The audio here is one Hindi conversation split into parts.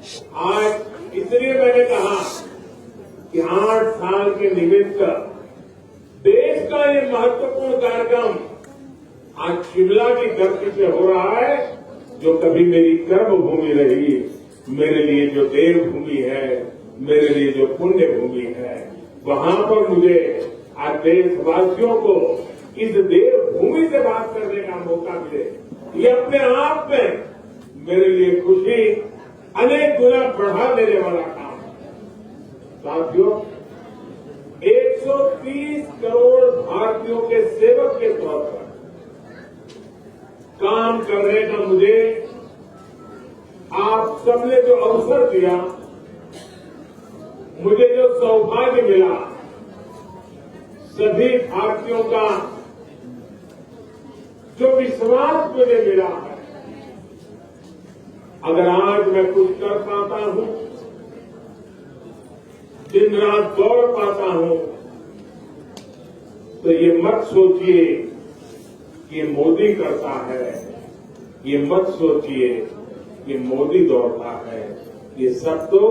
आज इसलिए मैंने कहा कि 8 साल के निमित्त देश का ये महत्वपूर्ण कार्यक्रम आज शिमला की धरती से हो रहा है, जो कभी मेरी कर्मभूमि रही, मेरे लिए जो देवभूमि है, मेरे लिए जो पुण्य भूमि है, वहां पर मुझे आज देशवासियों को इस देवभूमि से बात करने का मौका मिले, ये अपने आप में मेरे लिए खुशी अनेक गुना बढ़ा देने वाला काम। साथियों, 130 करोड़ भारतीयों के सेवक के तौर पर काम करने का मुझे आप सबने जो अवसर दिया, मुझे जो सौभाग्य मिला, सभी भारतीयों का जो विश्वास मुझे मिला है, अगर आज मैं कुछ कर पाता हूं, दिन रात दौड़ पाता हूं, तो ये मत सोचिए कि मोदी करता है, ये मत सोचिए कि मोदी दौड़ता है। ये सब तो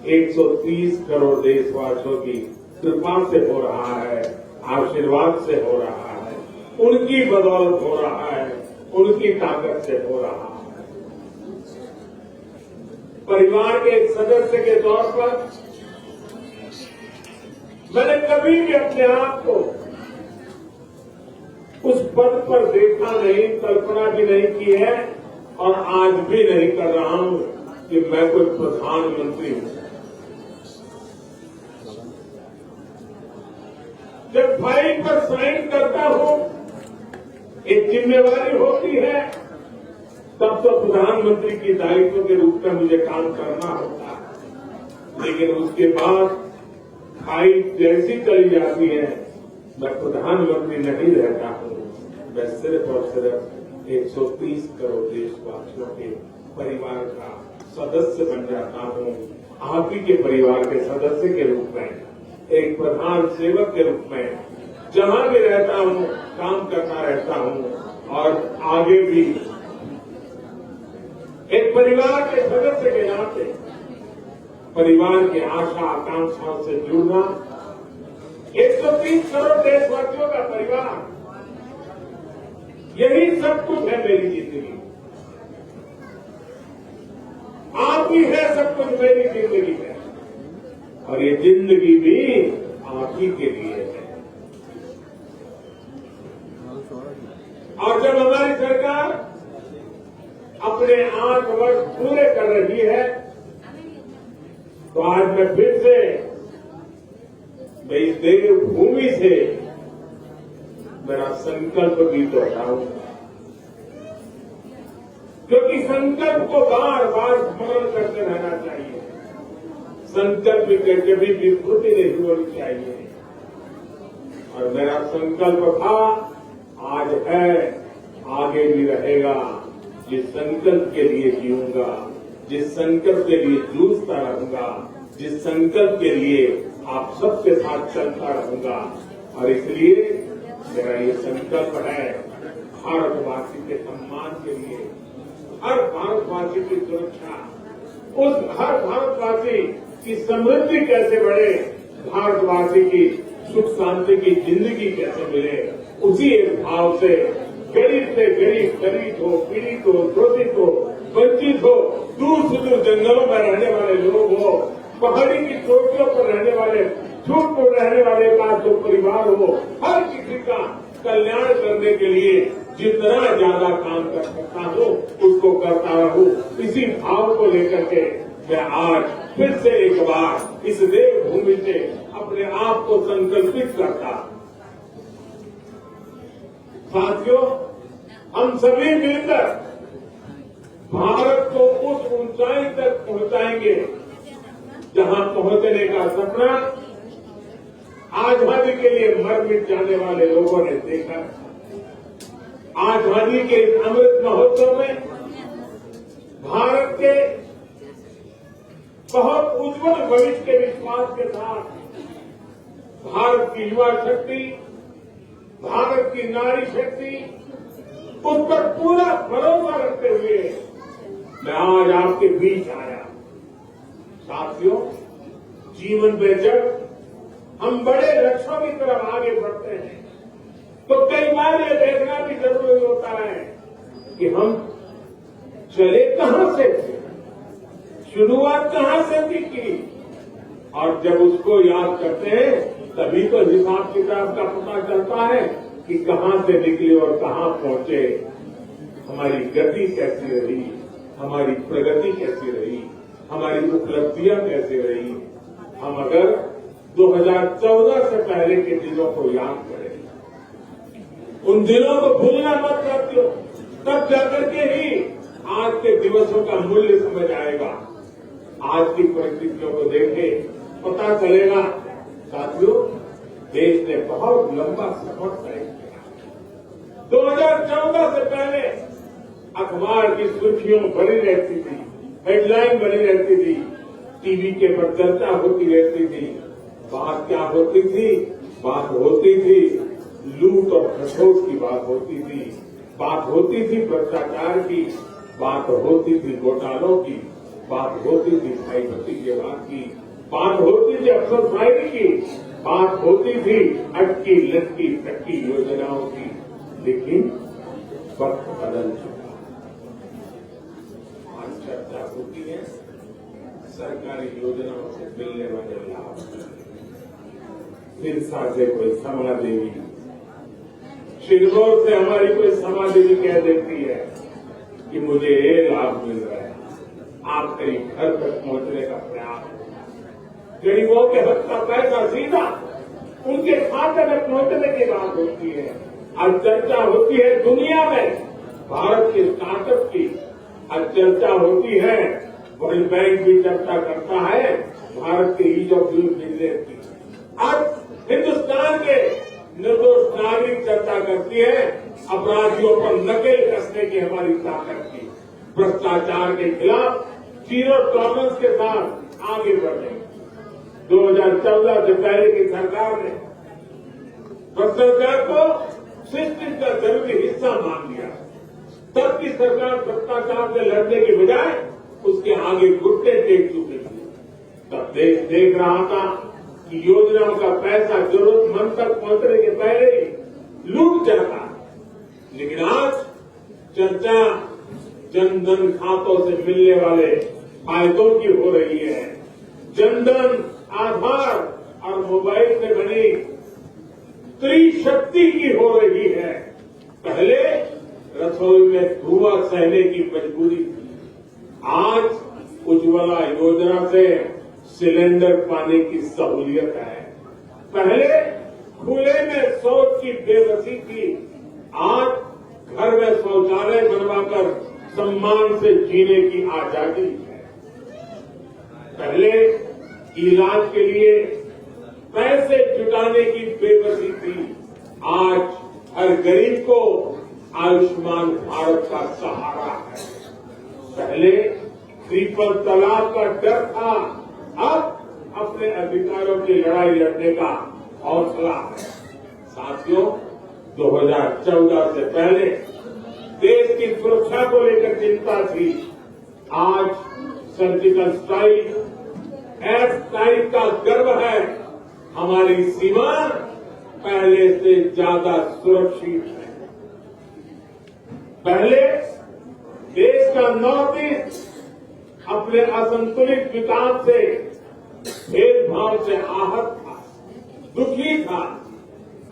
130 करोड़ देशवासियों की कृपा से हो रहा है, आशीर्वाद से हो रहा है, उनकी बदौलत हो रहा है, उनकी ताकत से हो रहा है। परिवार के एक सदस्य के तौर पर मैंने कभी भी अपने आप को उस पद पर देखा नहीं, कल्पना भी नहीं की है और आज भी नहीं कर रहा हूं कि मैं कोई प्रधानमंत्री हूं। जब फाइल पर साइन करता हूं, एक जिम्मेवारी होती है, तब तो प्रधानमंत्री की दायित्व के रूप में मुझे काम करना होता है, लेकिन उसके बाद फाइल जैसी चली जाती है, मैं प्रधानमंत्री नहीं रहता हूं, मैं सिर्फ और सिर्फ 130 करोड़ देशवासियों के परिवार का सदस्य बन जाता हूं। आप ही के परिवार के सदस्य के रूप में, एक प्रधान सेवक के रूप में जहां भी रहता हूं, काम करता रहता हूं और आगे भी एक परिवार के सदस्य के नाते परिवार की आशा आकांक्षाओं से जुड़ना। 130 करोड़ देशवासियों का परिवार, यही सब कुछ है मेरी जिंदगी। आप ही है सब कुछ मेरी जिंदगी में, और ये जिंदगी भी आप ही के लिए है। और जब हमारी सरकार अपने 8 वर्ष पूरे कर रही है, तो आज मैं फिर से मैं इस देवभूमि से मेरा संकल्प भी दोहराऊंगा, क्योंकि संकल्प को बार बार स्मरण करते रहना चाहिए। संकल्प की कभी विस्मृति नहीं होनी चाहिए। और मेरा संकल्प था, आज है, आगे भी रहेगा। जिस संकल्प के लिए जीऊंगा, जिस संकल्प के लिए जूझता रहूंगा, जिस संकल्प के लिए आप सबके साथ चलता रहूंगा। और इसलिए मेरा ये संकल्प है, भारतवासी के सम्मान के लिए, हर भारतवासी की सुरक्षा, उस हर भारतवासी की समृद्धि कैसे बढ़े, भारतवासी की सुख शांति की जिंदगी कैसे मिले, उसी एक भाव से गरीब से गरीब, दलित हो, पीड़ित हो, शोषित हो, वंचित हो, दूर सुदूर जंगलों में रहने वाले लोग हो, पहाड़ी की चोटियों पर रहने वाले, छूट पर रहने वाले का जो परिवार हो, हर किसी का कल्याण करने के लिए जितना ज्यादा काम कर सकता हूं, उसको करता रहूं। इसी भाव को लेकर के मैं आज फिर से एक बार इस देवभूमि से अपने आप को संकल्पित करता। साथियों, हम सभी मिलकर भारत को उस ऊंचाई तक पहुंचाएंगे जहां पहुंचने का सपना आजादी के लिए मर मिट जाने वाले लोगों ने देखा। आजादी के इस अमृत महोत्सव में भारत के बहुत उज्जवल भविष्य के विश्वास के साथ भारत की युवा शक्ति, भारत की नारी शक्ति, उस पर पूरा भरोसा रखते हुए मैं आज आपके बीच आया। साथियों, जीवन में जब हम बड़े लक्ष्यों की तरफ आगे बढ़ते हैं तो कई बार ये देखना भी जरूरी होता है कि हम चले कहां से थे, शुरुआत कहां से की, और जब उसको याद करते हैं तभी तो हिसाब किताब का पता चलता है कि कहां से निकले और कहां पहुंचे, हमारी गति कैसी रही, हमारी प्रगति कैसी रही, हमारी उपलब्धियां कैसी रही। हम अगर 2014 से पहले के दिनों को याद करें, उन दिनों को भूलना मत साथियों, तब जाकर के ही आज के दिवसों का मूल्य समझ आएगा। आज की परिस्थितियों को देखें, पता चलेगा साथियों, देश ने बहुत लंबा सफर तय किया। 2014 से पहले अखबार की सुर्खियों भरी रहती थी, हेडलाइन बनी रहती थी, टीवी के पर चर्चा होती रहती थी। बात क्या होती थी? बात होती थी लूट और खसोट की बात होती थी, बात होती थी भ्रष्टाचार की, बात होती थी घोटालों की, बात होती थी भाई भतीजेवाद की, बात होती थी अफसरशाही की, बात होती थी अटकी लटकी टक्की योजनाओं की। लेकिन वक्त बदल चुका। आज चर्चा होती है सरकारी योजनाओं से मिलने वाले लाभ। सिरसा से कोई समा देवी, शिरमौर से हमारी कोई समा देवी कह देती है कि मुझे ये लाभ मिल रहा है, आपके घर तक पहुंचने का प्रयास होता है। गरीबों के हक का पैसा सीधा उनके खाते में पहुंचने की बात होती है। आज चर्चा होती है दुनिया में भारत के स्टार्टअप की, आज चर्चा होती है, वर्ल्ड बैंक भी चर्चा करता है भारत के ईज ऑफ डूइंग बिजनेस की। आज हिन्दुस्तान के निर्दोष नागरिक चर्चा करती है अपराधियों पर नकेल कसने की हमारी ताकत की। भ्रष्टाचार के खिलाफ जीरो टॉलरेंस के साथ आगे बढ़े। 2014 से पहले की सरकार ने भ्रष्टाचार को सिस्टम का जरूरी हिस्सा मान लिया। तब की सरकार भ्रष्टाचार से लड़ने की बजाय उसके आगे घुटने टेक चुकी थी। तब देश देख रहा था कि योजनाओं का पैसा जरूरतमंद तक पहुंचने के पहले ही लूट जाता। लेकिन आज चर्चा जन धन खातों से मिलने वाले फायदों की हो रही है। जनधन, आधार और मोबाइल से बनी त्रिशक्ति की हो रही है। पहले रसोई में धुआं सहने की मजबूरी थी, आज उज्ज्वला योजना से सिलेंडर पाने की सहूलियत है। पहले खुले में शौच की बेबसी थी, आज घर में शौचालय बनवाकर सम्मान से जीने की आजादी है। पहले इलाज के लिए पैसे जुटाने की बेबसी थी, आज हर गरीब को आयुष्मान भारत का सहारा है। पहले ट्रिपल तलाक का डर था, अब अपने अधिकारों की लड़ाई लड़ने का हौसला है। साथियों, 2014 से पहले देश की सुरक्षा को लेकर चिंता थी, आज सर्जिकल स्ट्राइक, एयर स्ट्राइक का गर्व है। हमारी सीमा पहले से ज्यादा सुरक्षित है। पहले देश का नॉर्थ ईस्ट अपने असंतुलित विकास से, भेदभाव से आहत था, दुखी था।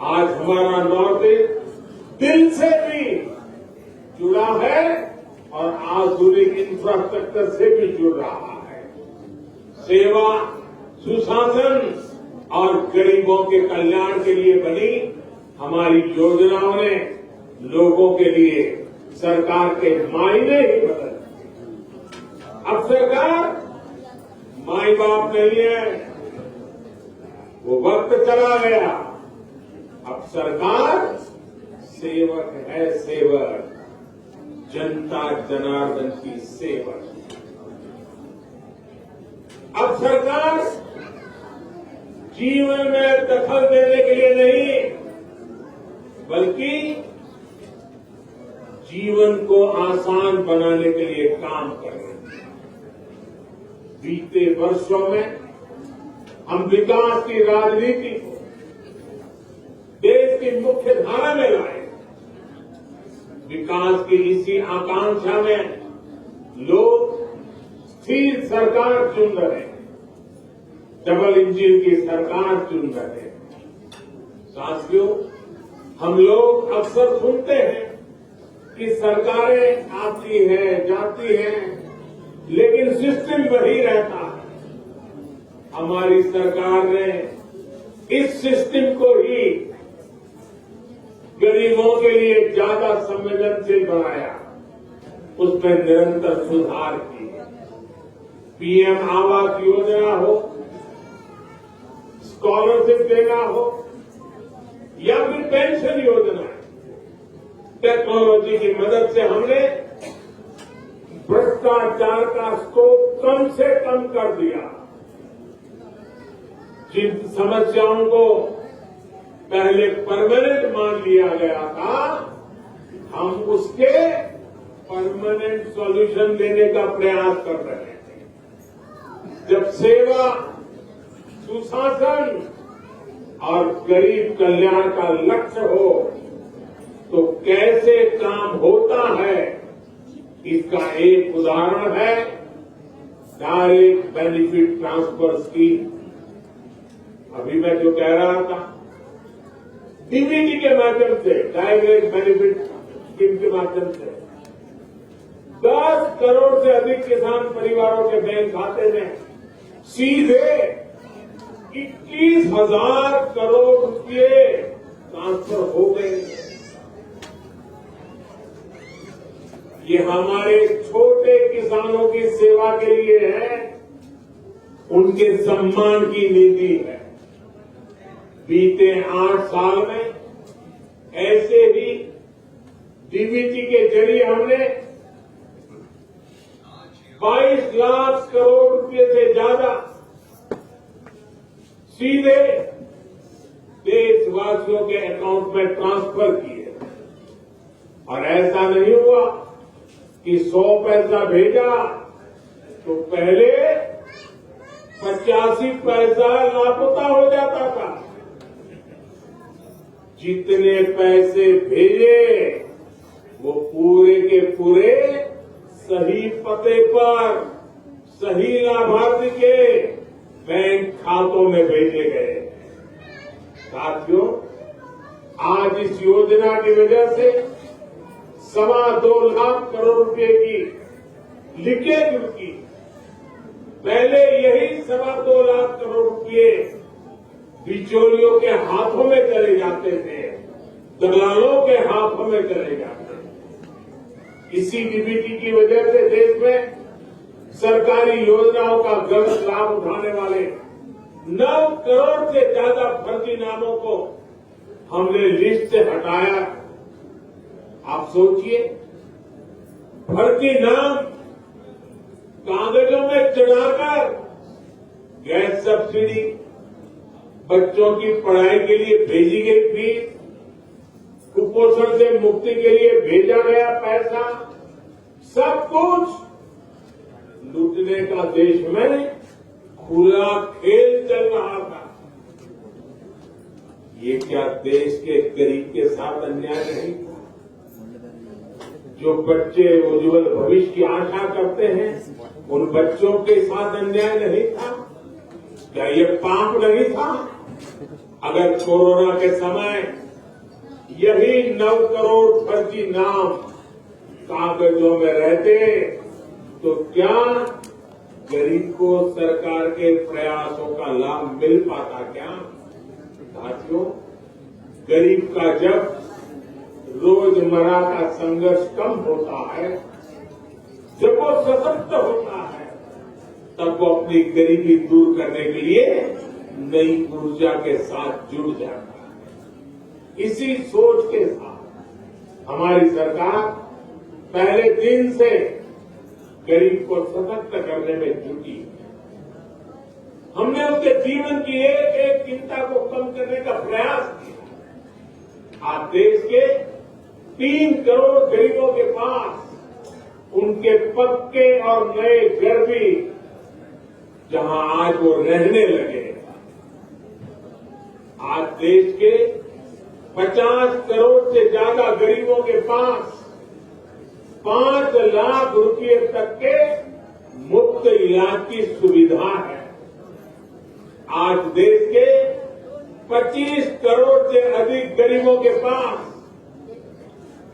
आज हमारा नॉर्थ ईस्ट दिल से भी जुड़ा है और आधुनिक इंफ्रास्ट्रक्चर से भी जुड़ रहा है। सेवा, सुशासन और गरीबों के कल्याण के लिए बनी हमारी योजनाओं ने लोगों के लिए सरकार के मायने ही बदल दिए। अब सरकार माई बाप नहीं है, वो वक्त चला गया। अब सरकार सेवक है, सेवक, जनता जनार्दन की सेवक। अब सरकार जीवन में दखल देने के लिए नहीं, बल्कि जीवन को आसान बनाने के लिए काम कर रहे हैं। बीते वर्षों में हम विकास की राजनीति को देश की मुख्य धारा में लाए। विकास की इसी आकांक्षा में लोग स्थिर सरकार चुन रहे हैं, डबल इंजन की सरकार चुन रहे हैं। साथियों, हम लोग अक्सर सुनते हैं कि सरकारें आती हैं, जाती हैं, लेकिन सिस्टम वही रहता है। हमारी सरकार ने इस सिस्टम को ही गरीबों के लिए ज्यादा संवेदनशील बनाया, उसमें निरंतर सुधार किए। पीएम आवास योजना हो, स्कॉलरशिप देना हो या फिर पेंशन योजना, टेक्नोलॉजी की मदद से हमने भ्रष्टाचार का स्कोप कम से कम कर दिया। जिन समस्याओं को पहले परमानेंट मान लिया गया था, हम उसके परमानेंट सॉल्यूशन देने का प्रयास कर रहे हैं। जब सेवा, सुशासन और गरीब कल्याण का लक्ष्य हो तो कैसे काम होता है, इसका एक उदाहरण है डायरेक्ट बेनिफिट ट्रांसफर स्कीम। अभी मैं जो कह रहा था, डीबीटी के माध्यम से, डायरेक्ट बेनिफिट स्कीम के माध्यम से 10 करोड़ से अधिक किसान परिवारों के बैंक खाते में सीधे 21,000 करोड़ रुपए ट्रांसफर हो गए। ये हमारे छोटे किसानों की सेवा के लिए है, उनके सम्मान की नीति है। बीते 8 साल में ऐसे ही डीबीटी के जरिए हमने 22 लाख करोड़ रुपए से ज्यादा सीधे देशवासियों के अकाउंट में ट्रांसफर किए। और ऐसा नहीं हुआ कि 100 पैसा भेजा तो पहले 85 पैसा लापता हो जाता था। जितने पैसे भेजे वो पूरे के पूरे सही पते पर, सही लाभार्थी के बैंक खातों में भेजे गए। साथियों, आज इस योजना की वजह से 2.25 लाख करोड़ रुपए की लीकेज रुकी। पहले यही 2.25 लाख करोड़ रुपए बिचौलियों के हाथों में चले जाते थे, दलालों के हाथों में चले जाते थे। इसी डीबीटी की वजह से देश में सरकारी योजनाओं का गलत लाभ उठाने वाले 9 करोड़ से ज्यादा फर्जी नामों को हमने लिस्ट से हटाया। आप सोचिए, फर्जी नाम कागजों में चढ़ाकर गैस सब्सिडी, बच्चों की पढ़ाई के लिए भेजी गई फीस, कुपोषण से मुक्ति के लिए भेजा गया पैसा, सब कुछ लूटने का देश में खुला खेल चल रहा था। ये क्या देश के गरीब के साथ अन्याय नहीं था? जो बच्चे उज्जवल भविष्य की आशा करते हैं, उन बच्चों के साथ अन्याय नहीं था? क्या ये पाप नहीं था? अगर कोरोना के समय यही 9 करोड़ फर्जी नाम कागजों में रहते तो क्या गरीब को सरकार के प्रयासों का लाभ मिल पाता? क्या साथियों, गरीब का जब रोजमर्रा का संघर्ष कम होता है, जब वो सशक्त होता है, तब वो अपनी गरीबी दूर करने के लिए नई ऊर्जा के साथ जुड़ जाता है। इसी सोच के साथ हमारी सरकार पहले दिन से गरीब को सशक्त करने में जुटी है। हमने उसके जीवन की एक एक चिंता को कम करने का प्रयास किया। आज देश के 3 करोड़ गरीबों के पास उनके पक्के और नए घर भी जहां आज वो रहने लगे। आज देश के 50 करोड़ से ज्यादा गरीबों के पास 5 लाख रुपए तक के मुफ्त इलाज की सुविधा है। आज देश के 25 करोड़ से अधिक गरीबों के पास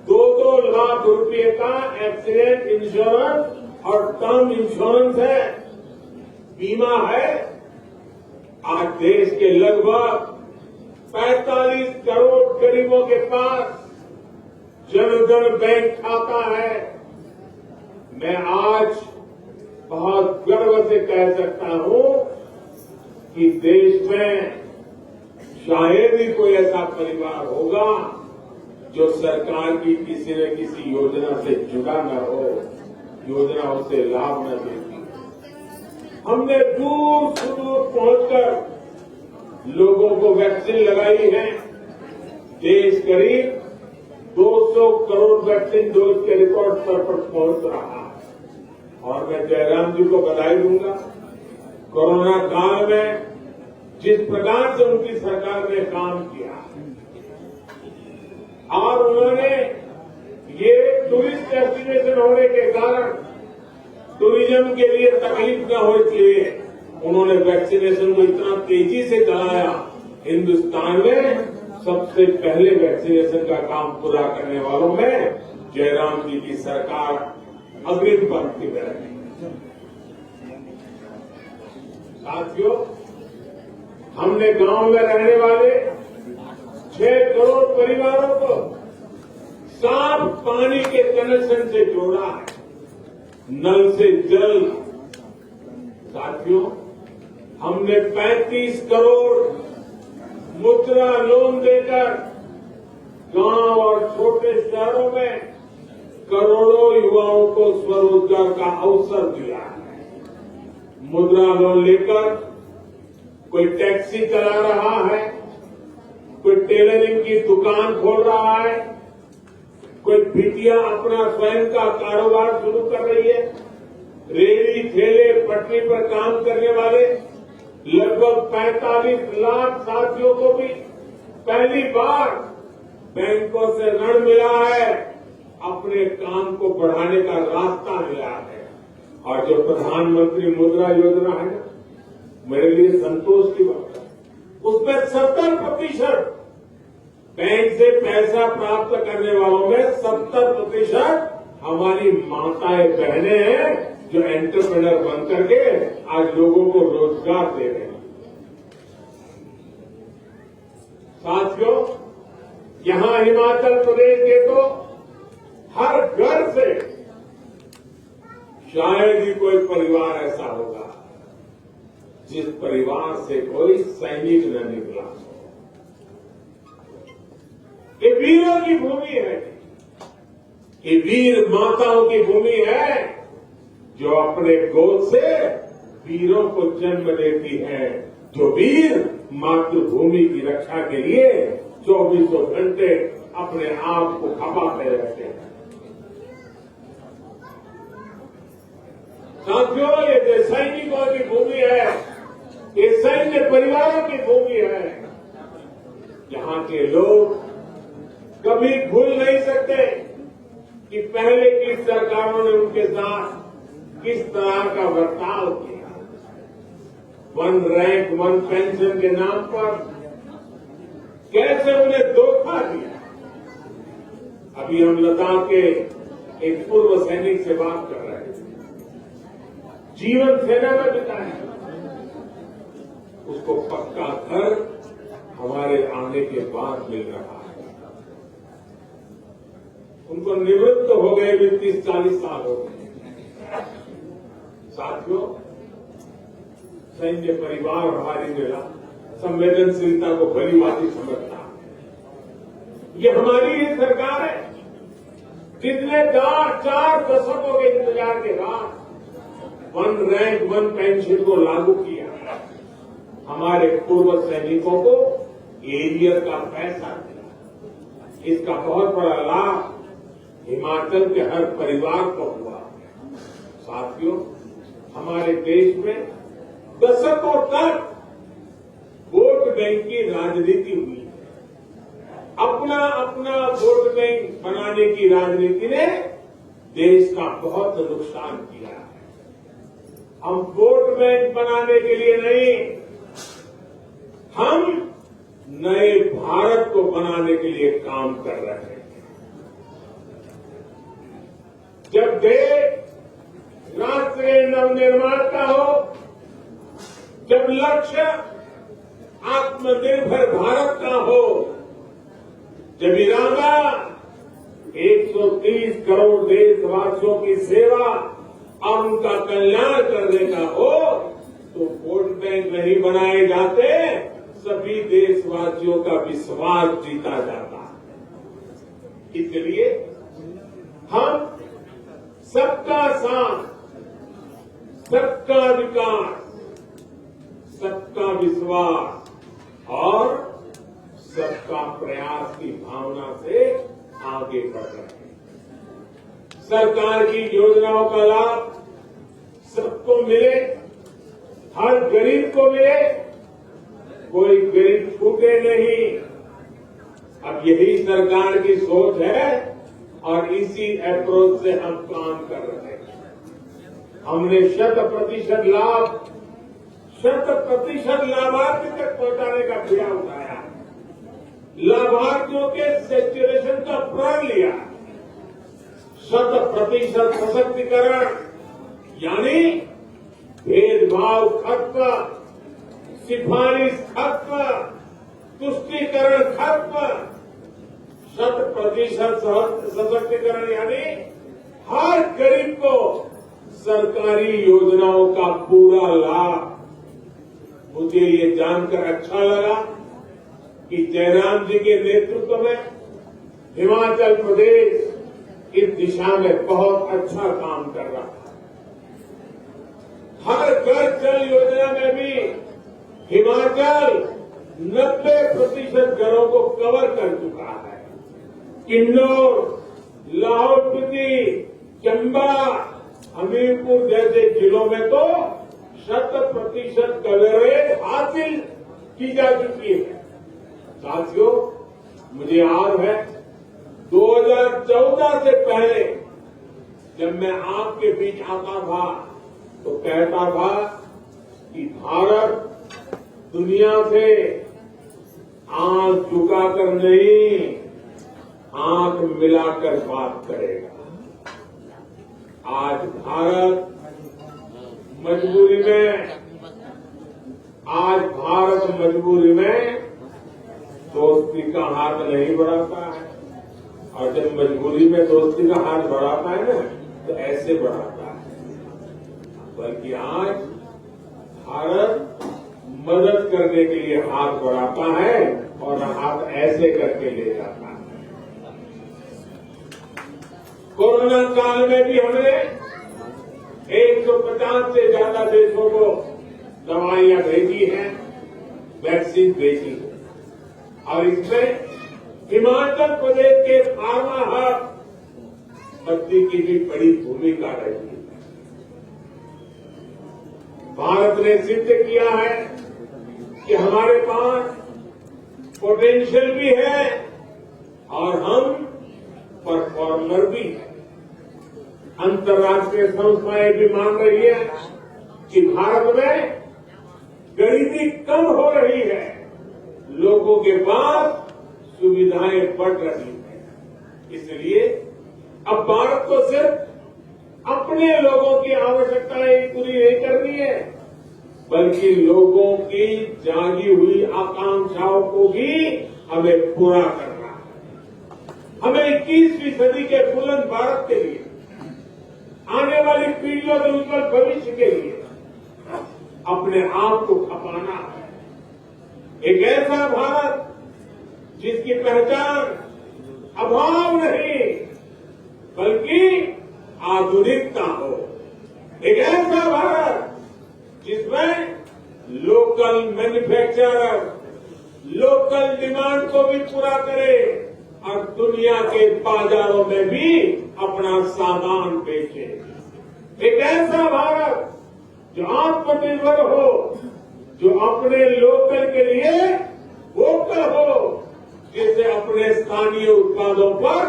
2-2 लाख रुपए का एक्सीडेंट इंश्योरेंस और टर्म इंश्योरेंस है, बीमा है। आज देश के लगभग 45 करोड़ गरीबों के पास जनधन बैंक खाता है। मैं आज बहुत गर्व से कह सकता हूं कि देश में शायद ही कोई ऐसा परिवार होगा जो सरकार की किसी न किसी योजना से जुड़ा न हो, योजना उसे लाभ न देती। हमने दूर सुदूर पहुंचकर लोगों को वैक्सीन लगाई है। देश करीब 200 करोड़ वैक्सीन डोज के रिकॉर्ड स्तर पर पहुंच रहा है। और मैं जयराम जी को बधाई दूंगा। कोरोना काल में जिस प्रकार से उनकी सरकार ने काम किया और उन्होंने ये टूरिस्ट डेस्टिनेशन होने के कारण टूरिज्म के लिए तकलीफ न हो, इसलिए उन्होंने वैक्सीनेशन को इतना तेजी से चलाया। हिन्दुस्तान में सबसे पहले वैक्सीनेशन का काम पूरा करने वालों में जयराम जी की सरकार अग्रिम पंक्ति में रही। साथियों, हमने गांव में रहने वाले 6 करोड़ परिवारों को साफ पानी के कनेक्शन से जोड़ा है, नल से जल। साथियों, हमने 35 करोड़ मुद्रा लोन देकर गांव और छोटे शहरों में करोड़ों युवाओं को स्वरोजगार का अवसर दिया है। मुद्रा लोन लेकर कोई टैक्सी चला रहा है, कोई टेलरिंग की दुकान खोल रहा है, कोई बिटिया अपना स्वयं का कारोबार शुरू कर रही है। रेहड़ी ठेले पटरी पर काम करने वाले लगभग 45 लाख साथियों को भी पहली बार बैंकों से ऋण मिला है, अपने काम को बढ़ाने का रास्ता मिला है। और जो प्रधानमंत्री मुद्रा योजना है ना, मेरे लिए संतोष की बात है। उसमें 70% बैंक से पैसा प्राप्त करने वालों में 70% हमारी माताएं बहनें हैं जो एंटरप्रेन्योर बन करके आज लोगों को रोजगार दे रहे हैं। साथियों, यहां हिमाचल प्रदेश के तो हर घर से शायद ही कोई परिवार ऐसा होगा जिस परिवार से कोई सैनिक न निकला हो। ये वीरों की भूमि है, ये वीर माताओं की भूमि है जो अपने गोद से वीरों को जन्म देती है, जो वीर मातृभूमि की रक्षा के लिए 24 घंटे अपने आप को खपाते रहते हैं। साथियों, ये सैनिकों की भूमि है, ये सैन्य परिवारों की भूमि है। यहाँ के लोग कभी भूल नहीं सकते कि पहले की सरकारों ने उनके साथ किस तरह का बर्ताव किया। 1 रैंक 1 पेंशन के नाम पर कैसे उन्हें धोखा दिया। अभी हम लद्दाख के एक पूर्व सैनिक से बात कर रहे हैं, जीवन सेना में बिताया, उसको पक्का घर हमारे आने के बाद मिल रहा है। उनको निवृत्त हो गए भी 30-40 साल हो गए। साथियों, सैन्य परिवार हमारी मिला संवेदनशीलता को भली भांति समझता है। ये हमारी ही सरकार है जिसने 4 दशकों के इंतजार के बाद 1 रैंक 1 पेंशन को लागू किया। हमारे पूर्व सैनिकों को एरियर का पैसा दिया। इसका बहुत बड़ा लाभ हिमाचल के हर परिवार को हुआ। साथियों, हमारे देश में दशकों तक वोट बैंक की राजनीति हुई है। अपना अपना वोट बैंक बनाने की राजनीति ने देश का बहुत नुकसान किया है। हम वोट बैंक बनाने के लिए नहीं, हम नए भारत को बनाने के लिए काम कर रहे हैं। जब देश राष्ट्र के नवनिर्माण का हो, जब लक्ष्य आत्मनिर्भर भारत का हो, जब इरादा 130 करोड़ देशवासियों की सेवा और उनका कल्याण करने का हो, तो वोट बैंक नहीं बनाए जाते, सभी देशवासियों का विश्वास जीता जाता है। इसलिए हम सबका साथ, सबका विकास, सबका विश्वास और सबका प्रयास की भावना से आगे बढ़ रहे हैं। सरकार की योजनाओं का लाभ सबको मिले, हर गरीब को मिले, कोई गरीब छूटे नहीं। अब यही सरकार की सोच है और इसी अप्रोच से हम काम कर रहे हैं। हमने 100% लाभ, 100% लाभार्थी तक पहुंचाने का बीड़ा उठाया, लाभार्थियों के सैचुरेशन का प्रण लिया, 100% सशक्तिकरण यानी भेदभाव खत्म, सिफारिश खत्म, तुष्टीकरण खत्म, 100% सशक्तिकरण यानी हर गरीब को सरकारी योजनाओं का पूरा लाभ। मुझे ये जानकर अच्छा लगा कि जयराम जी के नेतृत्व में हिमाचल प्रदेश इस दिशा में बहुत अच्छा काम कर रहा है। हर घर जल योजना में भी हिमाचल 90% घरों को कवर कर चुका है। किन्नौर, लाहौल स्पीति, चंबा, हमीरपुर जैसे जिलों में तो 100% कवरेज हासिल की जा चुकी है। साथियों, मुझे याद है 2014 से पहले जब मैं आपके बीच आता था तो कहता था कि भारत दुनिया से आंख झुकाकर नहीं, आंख मिलाकर बात करेगा। आज भारत मजबूरी में दोस्ती का हाथ नहीं बढ़ाता है, और जब मजबूरी में दोस्ती का हाथ बढ़ाता है ना, तो ऐसे बढ़ाता है। बल्कि आज भारत मदद करने के लिए हाथ बढ़ाता है और हाथ ऐसे करके ले जाता है। कोरोना काल में भी हमने 150 से ज्यादा देशों को दवाइयां भेजी हैं, वैक्सीन भेजी है, और इसमें हिमाचल प्रदेश के फार्मा हब बत्ती की भी बड़ी भूमिका रही है। भारत ने सिद्ध किया है कि हमारे पास पोटेंशियल भी है और हम परफॉर्मर भी है। अंतर्राष्ट्रीय संस्थाएं भी मान रही है कि भारत में गरीबी कम हो रही है, लोगों के पास सुविधाएं बढ़ रही है। इसलिए अब भारत को सिर्फ अपने लोगों की आवश्यकताएं पूरी नहीं करनी है, बल्कि लोगों की जागी हुई आकांक्षाओं को भी हमें पूरा करना है। हमें 21वीं सदी के बुलंद भारत के लिए, आने वाली पीढ़ियों के उज्जवल भविष्य के लिए अपने आप को खपाना है। एक ऐसा भारत जिसकी पहचान अभाव नहीं बल्कि आधुनिकता हो। एक ऐसा भारत जिसमें लोकल मैन्युफैक्चरर लोकल डिमांड को भी पूरा करे और दुनिया के बाजारों में भी अपना सामान बेचे। एक ऐसा भारत जो आत्मनिर्भर हो, जो अपने लोकल के लिए वोकल हो, जिसे अपने स्थानीय उत्पादों पर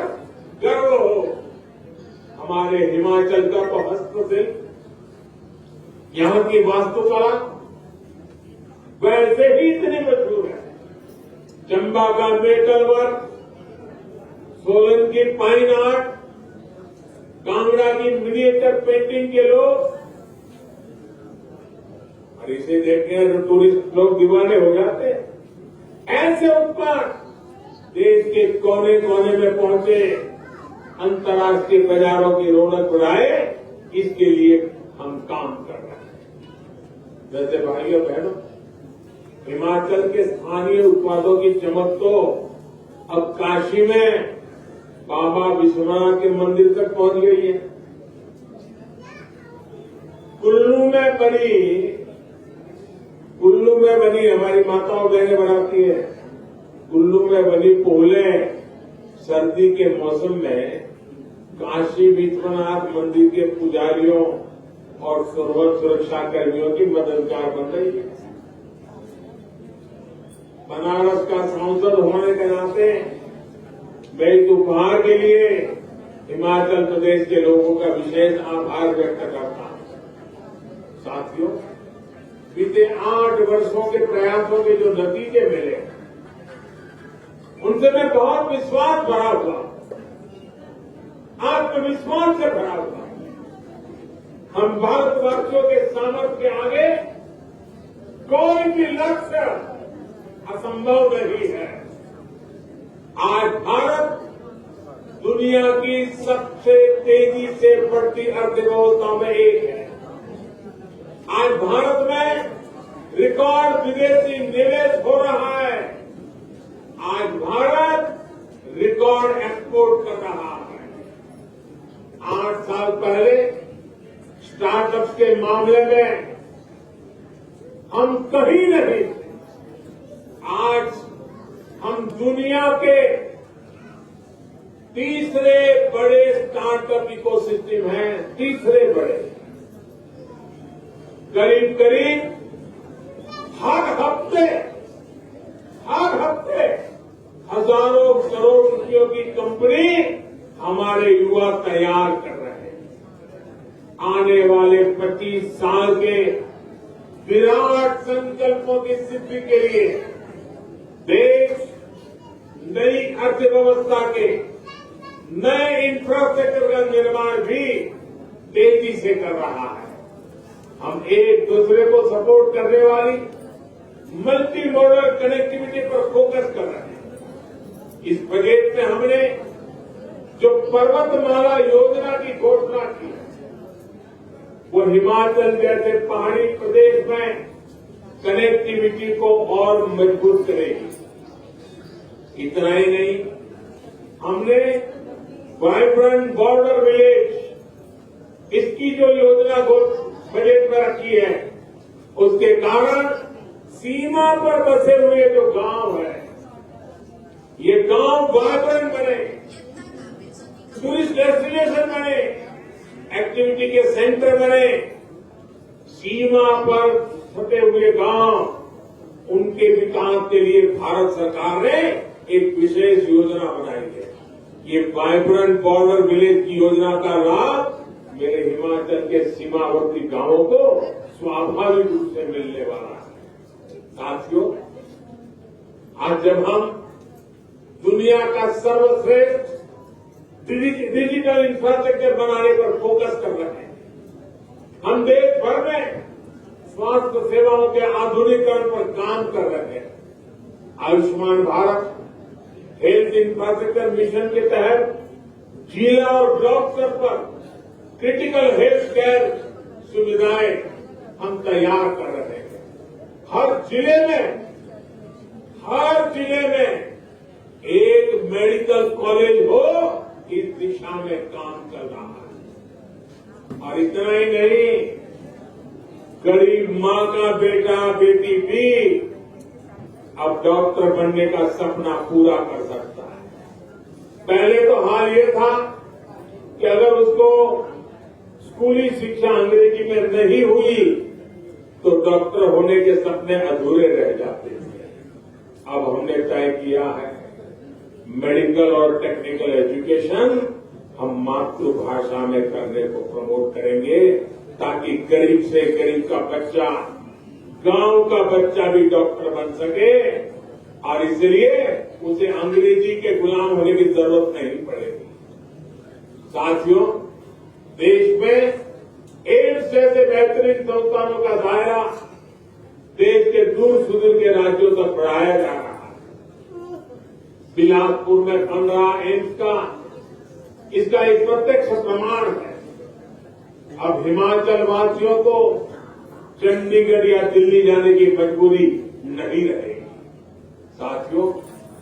गर्व हो। हमारे हिमाचल का तो हस्तशिल्प, यहां की वास्तुकला वैसे ही इतनी मशहूर है। चंबा का मेटल वर्क, सोलन की पाइन आर्ट, कांगड़ा की मिनिएचर पेंटिंग के लोग, और इसे देखने तो टूरिस्ट लोग दीवाने हो जाते हैं। ऐसे उत्पाद देश के कोने कोने में पहुंचे, अंतर्राष्ट्रीय बाजारों की रौनक बढ़ाए, इसके लिए हम काम कर रहे हैं। वैसे भाइयों बहनों, हिमाचल के स्थानीय उत्पादों की चमक तो अब काशी में बाबा विश्वनाथ के मंदिर तक पहुंच गई है। कुल्लू में बनी हमारी माताओं बहनें बनाती है। कुल्लू में बनी पोलें सर्दी के मौसम में काशी विश्वनाथ मंदिर के पुजारियों और सुरक्षा कर्मियों की मददगार बन रही है। बनारस का सांसद होने के नाते मैं इस उपहार के लिए हिमाचल प्रदेश के लोगों का विशेष आभार व्यक्त करता हूं। साथियों, बीते 8 वर्षों के प्रयासों के जो नतीजे मिले, उनसे मैं बहुत विश्वास भरा हुआ, आत्मविश्वास से भरा हुआ। हम भारतवासियों के सामर्थ्य के आगे कोई भी लक्ष्य असंभव नहीं है। आज भारत दुनिया की सबसे तेजी से बढ़ती अर्थव्यवस्था में एक है। आज भारत में रिकॉर्ड विदेशी निवेश हो रहा है। आज भारत रिकॉर्ड एक्सपोर्ट कर रहा है। 8 साल पहले स्टार्टअप्स के मामले में हम कहीं नहीं थे। आज हम दुनिया के तीसरे बड़े स्टार्टअप इकोसिस्टम हैं। तीसरे बड़े, करीब करीब हर हफ्ते हजारों करोड़ रुपयों की कंपनी हमारे युवा तैयार कर रहे हैं। आने वाले 25 साल के विराट संकल्पों की सिद्धि के लिए देश नई अर्थव्यवस्था के नए इंफ्रास्ट्रक्चर का निर्माण भी तेजी से कर रहा है। हम एक दूसरे को सपोर्ट करने वाली मल्टी मॉडल कनेक्टिविटी पर फोकस कर रहे हैं। इस बजट में हमने जो पर्वतमाला योजना की घोषणा की, वो हिमाचल जैसे पहाड़ी प्रदेश में कनेक्टिविटी को और मजबूत करेगी। इतना ही नहीं, हमने वाइब्रेंट बॉर्डर विलेज, इसकी जो योजना बजट में रखी है, उसके कारण सीमा पर बसे हुए जो गांव है, ये गांव वाइब्रेंट बने, टूरिस्ट डेस्टिनेशन बने, एक्टिविटी के सेंटर बने। सीमा पर फटे हुए गांव, उनके विकास के लिए भारत सरकार ने एक विशेष योजना बनाई है। ये वाइब्रेंट बॉर्डर विलेज की योजना का लाभ मेरे हिमाचल के सीमावर्ती गांवों को स्वाभाविक रूप से मिलने वाला है। साथियों, आज जब हम दुनिया का सर्वश्रेष्ठ डिजिटल इंफ्रास्ट्रक्चर बनाने पर फोकस कर रहे हैं, हम देश भर में स्वास्थ्य सेवाओं के आधुनिकीकरण पर काम कर रहे हैं। Ayushman Bharat health infrastructure mission के तहत जिला और ब्लॉक स्तर पर क्रिटिकल हेल्थ केयर सुविधाएं हम तैयार कर रहे हैं। हर जिले में एक मेडिकल कॉलेज हो, इस दिशा में काम चल रहा है। और इतना ही नहीं, गरीब मां का बेटा बेटी भी अब डॉक्टर बनने का सपना पूरा कर सकता है। पहले तो हाल ये था कि अगर उसको स्कूली शिक्षा अंग्रेजी में नहीं हुई तो डॉक्टर होने के सपने अधूरे रह जाते थे। अब हमने तय किया है मेडिकल और टेक्निकल एजुकेशन हम मातृभाषा में करने को प्रमोट करेंगे, ताकि गरीब से गरीब का बच्चा, गांव का बच्चा भी डॉक्टर बन सके, और इसलिए उसे अंग्रेजी के गुलाम होने की जरूरत नहीं पड़ेगी। साथियों, देश में एम्स जैसे बेहतरीन संस्थानों का दायरा देश के दूर सुदूर के राज्यों तक बढ़ाया जा रहा है। बिलासपुर में बन रहा एम्स का इसका एक प्रत्यक्ष प्रमाण है। अब हिमाचल वासियों को चंडीगढ़ या दिल्ली जाने की मजबूरी नहीं रहेगी। साथियों,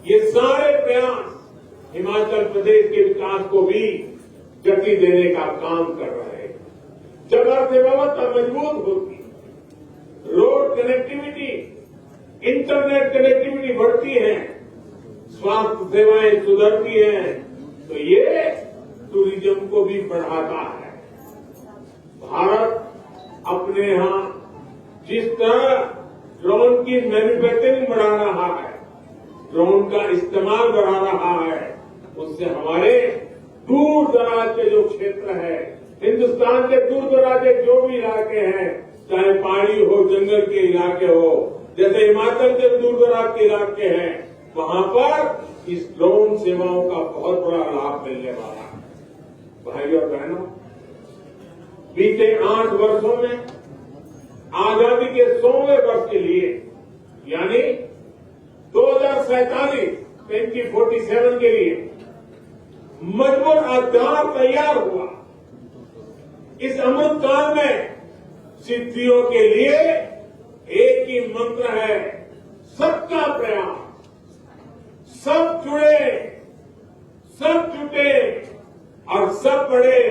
ये सारे प्रयास हिमाचल प्रदेश के विकास को भी गति देने का काम कर रहे हैं। जब अर्थव्यवस्था मजबूत होगी, रोड कनेक्टिविटी, इंटरनेट कनेक्टिविटी बढ़ती है, स्वास्थ्य सेवाएं सुधरती हैं, तो ये टूरिज्म को भी बढ़ाता है। भारत अपने यहां जिस तरह ड्रोन की मैन्युफैक्चरिंग बढ़ा रहा है, ड्रोन का इस्तेमाल बढ़ा रहा है, उससे हमारे दूर दराज के जो क्षेत्र है, हिन्दुस्तान के दूर दराज के जो भी इलाके हैं, चाहे पहाड़ी हो, जंगल के इलाके हो, जैसे हिमाचल के दूर दराज के इलाके हैं, वहां पर इस ड्रोन सेवाओं का बहुत बड़ा लाभ मिलने वाला है। भाइयों और बहनों, बीते 8 वर्षों में आजादी के 100वें वर्ष के लिए, यानी 2047 2047 के लिए मजबूत आधार तैयार हुआ। इस अमृत काल में सिद्धियों के लिए एक ही मंत्र है, सबका प्रयास। सब जुड़े, सब जुटे और सब बढ़े,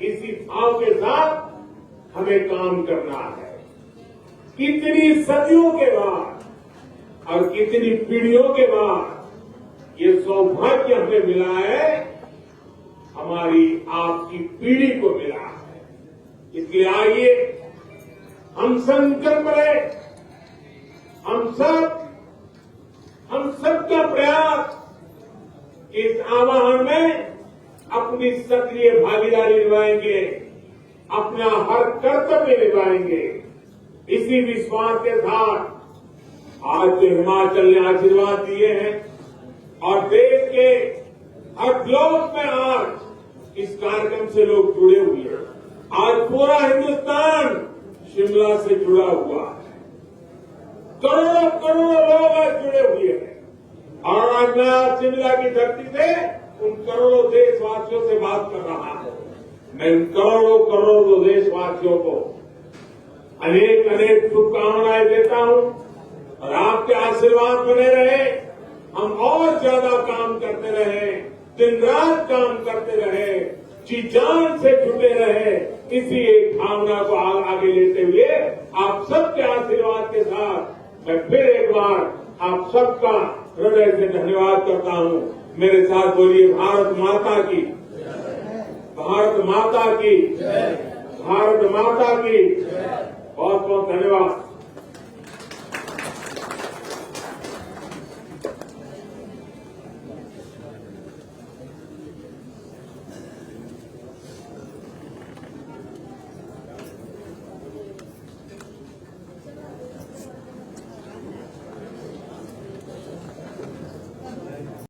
इसी भाव के साथ हमें काम करना है। कितनी सदियों के बाद और कितनी पीढ़ियों के बाद ये सौभाग्य हमें मिला है, हमारी आपकी पीढ़ी को मिला है। इसलिए आइए हम संकल्प लें, हम सबका प्रयास इस आह्वान में अपनी सक्रिय भागीदारी निभाएंगे, अपना हर कर्तव्य निभाएंगे। इसी विश्वास के साथ आज जो हिमाचल ने आशीर्वाद दिए हैं और देश के हर ब्लॉक में आज इस कार्यक्रम से लोग जुड़े हुए हैं। आज पूरा हिन्दुस्तान शिमला से जुड़ा हुआ है, करोड़ों करोड़ों लोग आज जुड़े हुए हैं। और आज मैं आज शिमला की धरती से उन करोड़ों देशवासियों से बात कर रहा हूं। मैं उन करोड़ों करोड़ों देशवासियों को अनेक अनेक शुभकामनाएं देता हूं और आपके आशीर्वाद बने रहे, हम और ज्यादा काम करते रहे, दिन रात काम करते रहे, जी जान से जुटे रहे। इसी एक भावना को आगे लेते हुए आप सबके आशीर्वाद के साथ मैं फिर एक बार आप सबका हृदय से धन्यवाद करता हूं। मेरे साथ बोलिए, भारत माता की, भारत माता की, भारत माता की। बहुत बहुत धन्यवाद।